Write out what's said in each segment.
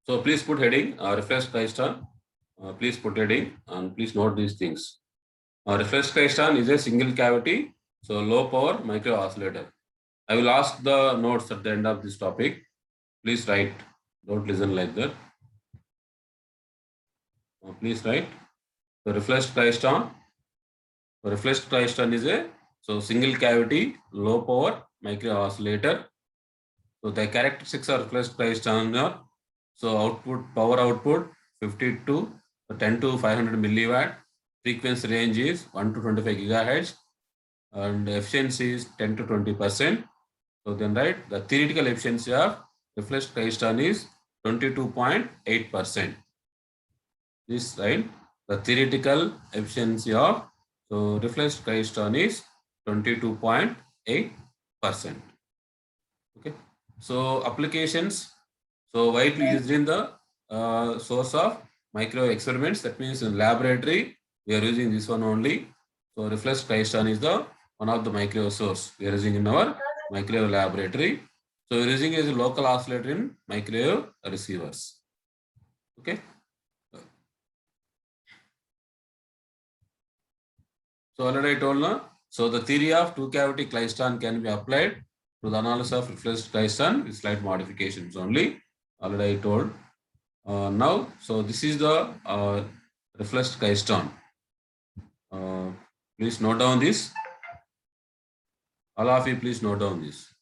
So please put heading, reflex klystron. Please put heading and please note these things. Reflex klystron is a single cavity, so low power micro oscillator. I will ask the notes at the end of this topic. Please write. Don't listen like that. Please write. The reflex klystron. The reflex klystron is a single cavity, low power micro oscillator. So the characteristics of reflex klystron are power output 50 to 10 to 500 milliwatt. Frequency range is 1 to 25 gigahertz, and efficiency is 10 to 20%. So then write the theoretical efficiency of reflex klystron is 22.8%. This right, the theoretical efficiency of reflex klystron is 22.8%. Okay. So applications. So widely used in the source of micro experiments. That means in laboratory we are using this one only. So reflex klystron is the one of the micro source we are using in our microwave laboratory. So we are using as a local oscillator in microwave receivers. Okay. So already I told now. So the theory of two cavity klystron can be applied to the analysis of reflex klystron with slight modifications only. Already I told. Now, so this is the reflex klystron. Please note down this. All of you, please note down this.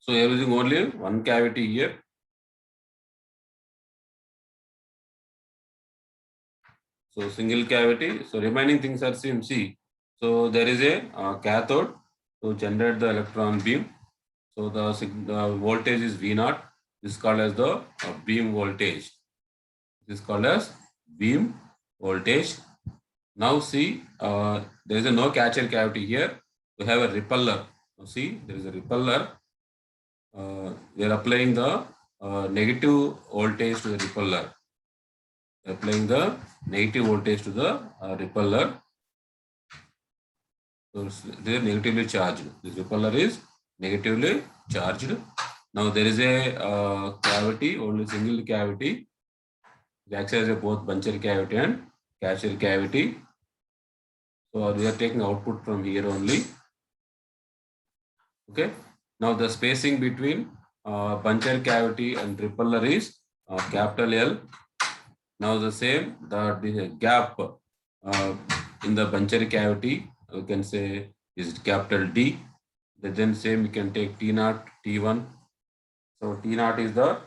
So we are using only one cavity here. So single cavity. So remaining things are same. See. So there is a cathode to generate the electron beam. So the voltage is V0. This is called as the beam voltage. This is called as beam voltage. Now see, there is no catcher cavity here. We have a repeller. Now see, there is a repeller. We are applying the negative voltage to the repeller. Applying the negative voltage to the repeller. So they are negatively charged. This repeller is negatively charged. Now there is a cavity, only single cavity. It acts as both buncher cavity and catcher cavity. So we are taking output from here only. Okay. Now the spacing between buncher cavity and repeller is capital L. Now the same, the gap in the buncher cavity, you can say is capital D. Then same we can take T0, T1. So T0 is the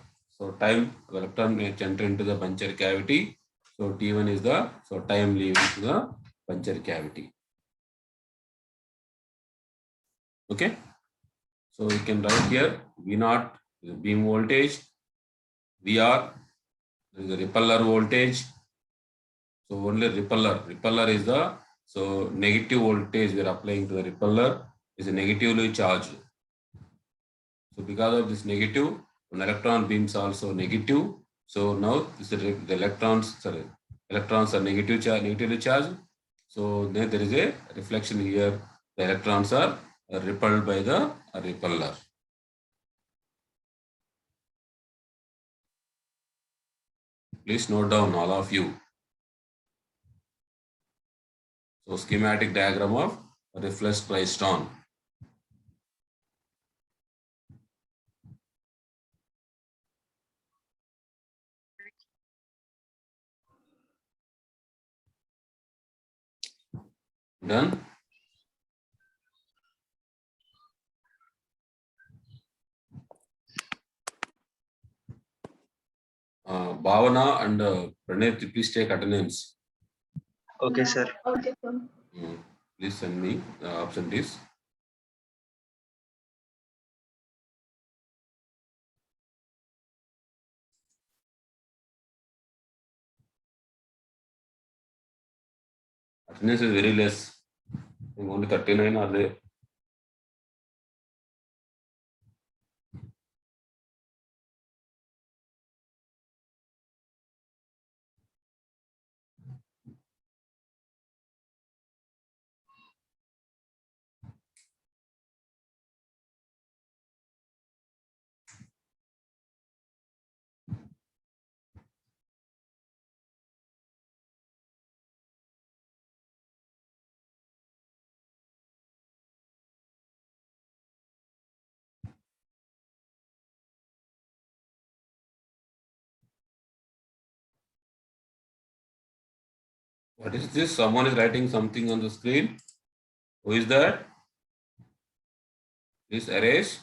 time electron may enter into the buncher cavity. So T1 is the time leaving to the buncher cavity. Okay. So we can write here V0 is the beam voltage, VR is the repeller voltage. So only repeller is the negative voltage we are applying to the repeller is negatively charged. So because of this negative, an electron beams also negative. So now this is the electrons are negatively charged. So there is a reflection here. The electrons are repelled by the repeller. Please note down, all of you. So schematic diagram of reflex klystron. Done? Bhavana and Pranay, please take attendance. Okay, sir. Please send me the absentees. Attendance is very less. Only 39 are there. What is this? Someone is writing something on the screen. Who is that? Please erase.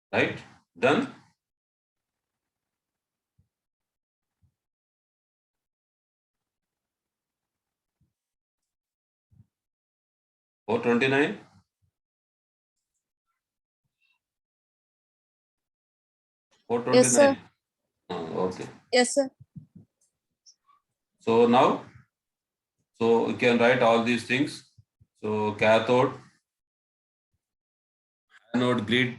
Right? Done? Or 29? Or 29? Yes, sir. Okay. Yes, sir. So now, so you can write all these things. So cathode, anode grid.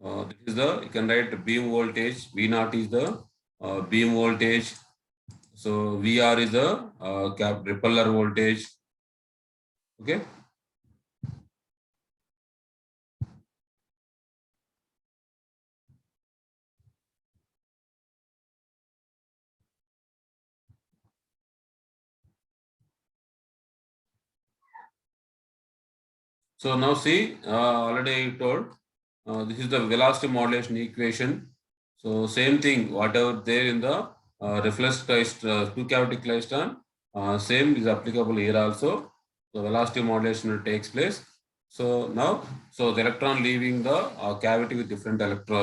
This is the, you can write beam voltage. V naught is the beam voltage. So VR is the repeller voltage. Okay. So now see, already I told, this is the velocity modulation equation. So same thing, whatever there in the reflex two cavity klystron, same is applicable here also. So velocity modulation takes place. So now, so the electron leaving the cavity with different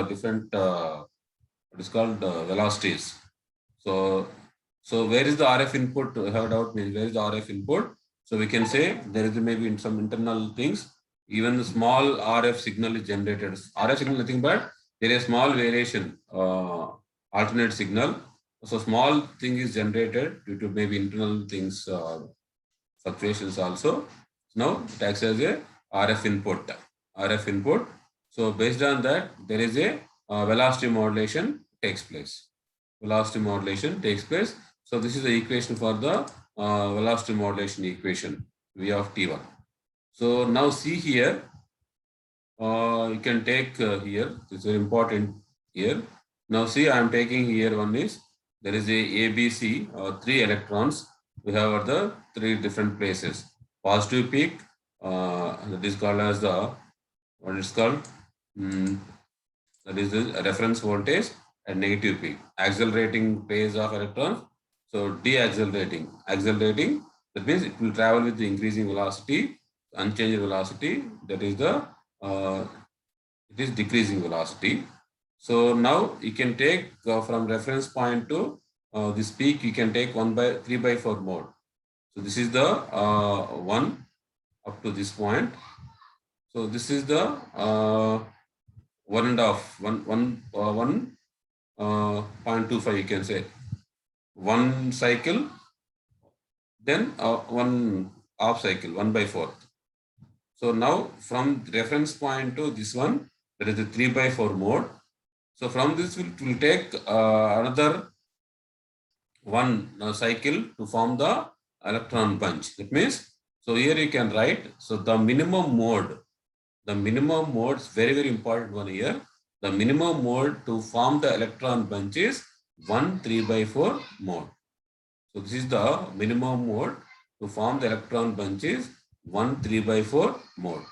different what is called velocities. So where is the RF input? I have a doubt. Means where is the RF input? So we can say there is maybe in some internal things. even the small RF signal is generated. RF signal nothing but there is a small variation, alternate signal. So small thing is generated due to maybe internal things, fluctuations also. Now it acts as a RF input. RF input. So based on that, there is a velocity modulation takes place. Velocity modulation takes place. So this is the equation for the velocity modulation equation V of T1. So now see here, you can take here, it's very important here. Now see, I am taking here one is, there is a ABC, 3 electrons. We have at the 3 different places. Positive peak, that is called as the, what is called? That is the reference voltage, and negative peak. Accelerating phase of electrons. So deaccelerating, accelerating, that means it will travel with the increasing velocity, unchanged velocity, that is the it is decreasing velocity. So now you can take from reference point to this peak, you can take 3/4 mode. So this is the 1 up to this point. So this is the 1.25, you can say. One cycle, then one half cycle, 1/4. So now from reference point to this one, there is a 3/4 mode. So from this it will take another one cycle to form the electron bunch. That means, so here you can write, so the minimum mode is very, very important one here. The minimum mode to form the electron bunch is 1 3/4 mode. So this is the minimum mode to form the electron bunch is 1 3/4 mode.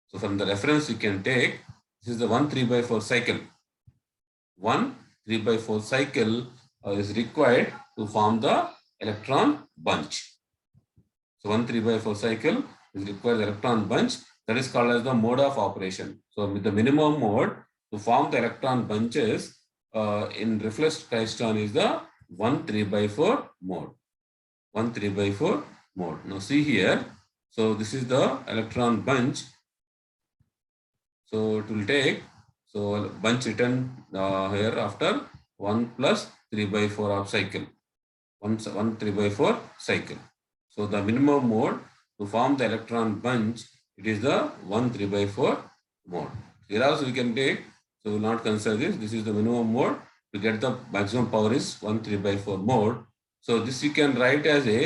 So from the reference you can take, this is the 1 3/4 cycle. 1 3/4 cycle is required to form the electron bunch. So 1 3/4 cycle is required electron bunch, that is called as the mode of operation. So with the minimum mode to form the electron bunches in reflex klystron is the 1 3/4 mode. 1 3/4 mode. Now see here, so this is the electron bunch. So it will take, so bunch written here after 1 plus 3/4 of cycle. 1 3/4 cycle. So the minimum mode to form the electron bunch, it is the 1 3/4 mode. Here also we can take, so we will not consider this. This is the minimum mode. To get the maximum power is 1 3/4 mode. So this you can write as a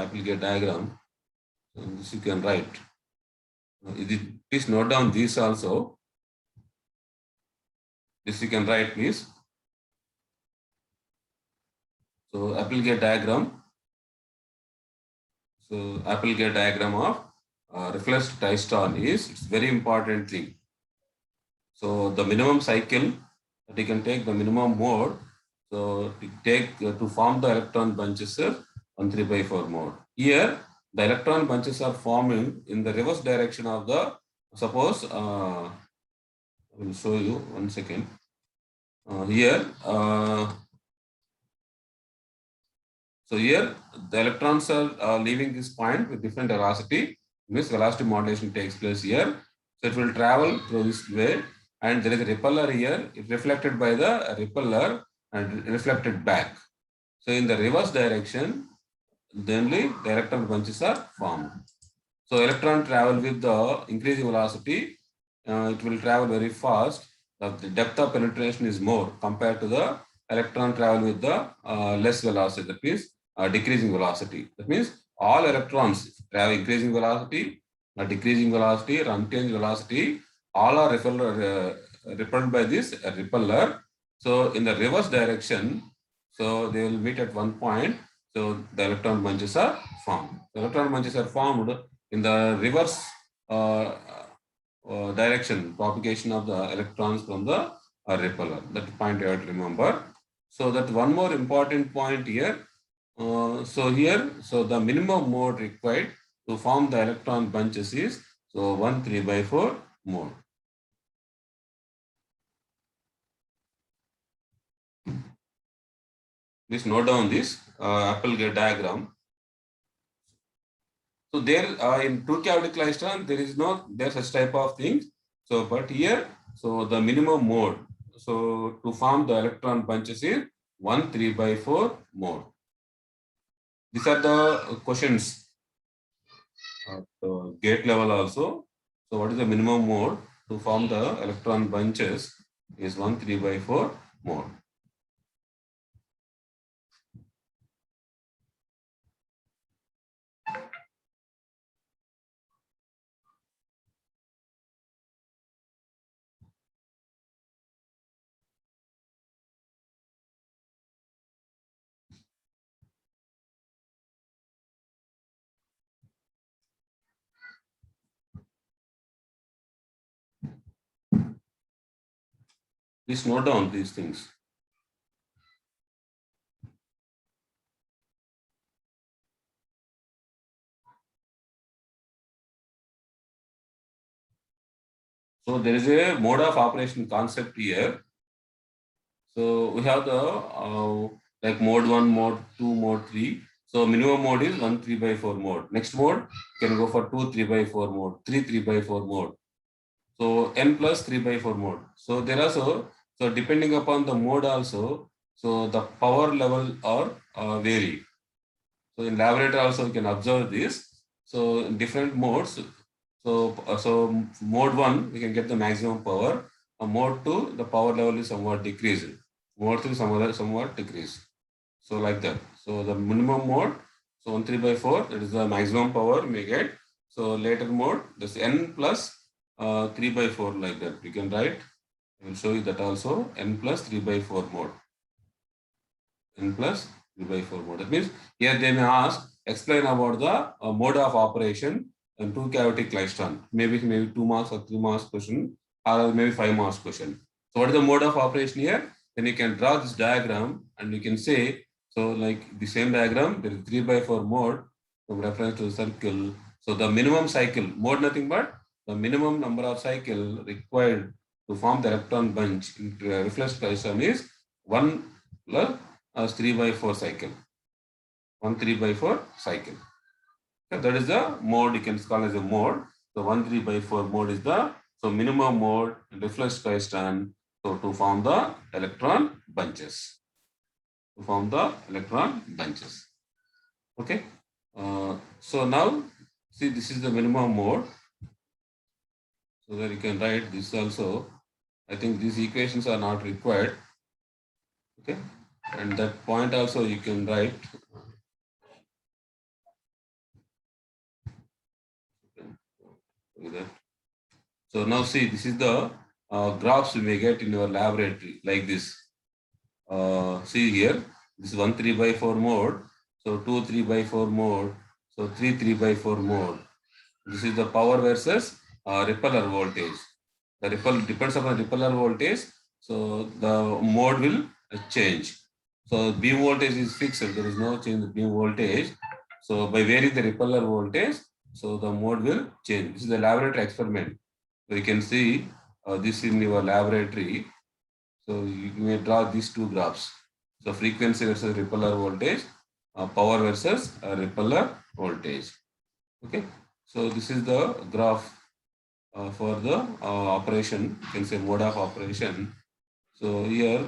Applegate diagram. So this you can write. Please note down this also. This you can write, please. So Applegate diagram. So Applegate diagram of reflex klystron is, it's very important thing. So the minimum cycle that you can take, the minimum mode. So to take to form the electron bunches is 1 3/4 mode. Here the electron bunches are forming in the reverse direction of the, suppose I will show you 1 second. Here so here the electrons are leaving this point with different velocity. This velocity modulation takes place here. So it will travel through this way, and there is a repeller here. It reflected by the repeller and reflected back. So in the reverse direction, then the electron bunches are formed. So electron travel with the increasing velocity. It will travel very fast. The depth of penetration is more compared to the electron travel with the less velocity. That means decreasing velocity. That means all electrons travel increasing velocity, decreasing velocity, or unchanged velocity, all are repelled by this repeller. So in the reverse direction, so they will meet at one point. So the electron bunches are formed. The electron bunches are formed in the reverse direction, propagation of the electrons from the repeller. That point you have to remember. So that one more important point here. So here, so the minimum mode required to form the electron bunches is, so 1 3/4 mode. Please note down this Applegate diagram. So there in two cavity klystron, there is no there such type of things. So but here, so the minimum mode. So to form the electron bunches is 1 3/4 mode. These are the questions at gate level also. So what is the minimum mode to form the electron bunches is 1 3/4 mode. Please note down these things. So there is a mode of operation concept here. So we have the like mode 1, mode 2, mode 3. So minimum mode is 1 3/4 mode. Next mode can go for 2 3/4 mode, 3 3/4 mode. So n plus 3/4 mode. So there also, so depending upon the mode also, so the power level are vary. So in laboratory also you can observe this. So in different modes, so mode 1 we can get the maximum power. Mode 2 the power level is somewhat decreased. Mode 3 somewhat decreased. So like that. So the minimum mode, so 1 3/4 that is the maximum power we get. So later mode this n plus 3/4 like that we can write. I will show you that also n plus 3/4 mode. N plus 3/4 mode. That means here they may ask, explain about the mode of operation in two cavity klystron. Maybe 2 marks or 3 marks question, or maybe 5 marks question. So what is the mode of operation here? Then you can draw this diagram and you can say, so like the same diagram, there is 3/4 mode from reference to the circle. So the minimum cycle, mode nothing but the minimum number of cycle required to form the electron bunch in reflex klystron is 1 plus as 3/4 cycle. 1 3/4 cycle. So that is the mode you can call as a mode. So 1 3/4 mode is the so minimum mode in reflex klystron. So to form the electron bunches. To form the electron bunches. Okay. So now see this is the minimum mode. So that you can write this also. I think these equations are not required. Okay. And that point also you can write. So now see, this is the graphs you may get in your laboratory like this. See here, this is 1 3/4 mode. So 2 3/4 mode. So 3 3/4 mode. This is the power versus repeller voltage. The repel depends upon repeller voltage. So the mode will change. So beam voltage is fixed. There is no change in beam voltage. So by varying the repeller voltage, so the mode will change. This is the laboratory experiment. So you can see this in your laboratory. So you may draw these two graphs. So frequency versus repeller voltage, power versus repeller voltage. Okay. So this is the graph for the operation. You can say mode of operation. So here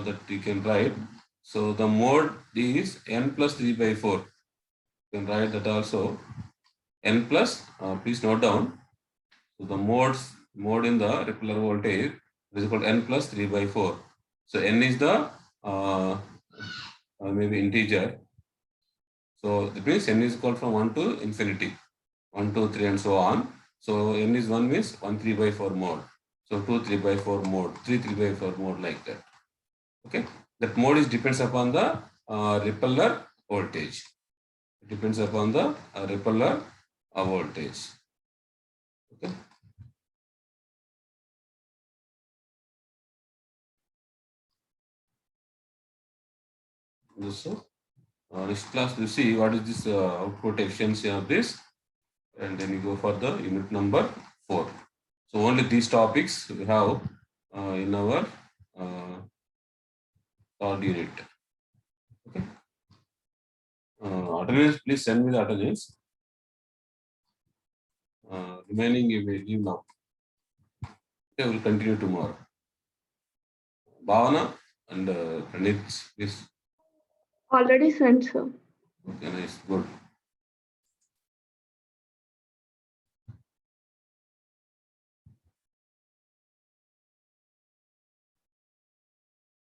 that you can write. So the mode is n plus 3/4. You can write that also. N plus, please note down. So the mode in the repeller voltage is equal to n plus 3/4. So n is the maybe integer. So that means n is equal from 1 to infinity, 1, 2, 3, and so on. So n is 1 means 1 3/4 mode. So 2 3/4 mode, 3 3/4 mode like that. Okay, that mode is depends upon the repeller voltage. It depends upon the repeller voltage. Okay. So next class we see what is this output efficiency of this, and then you go for the unit number 4. So only these topics we have in our third unit. Okay. Attendance, please send me the attendance. remaining you may leave now. Okay, we'll continue tomorrow. Bhavana and Pranit, please. Already sent, sir. Okay, nice, good.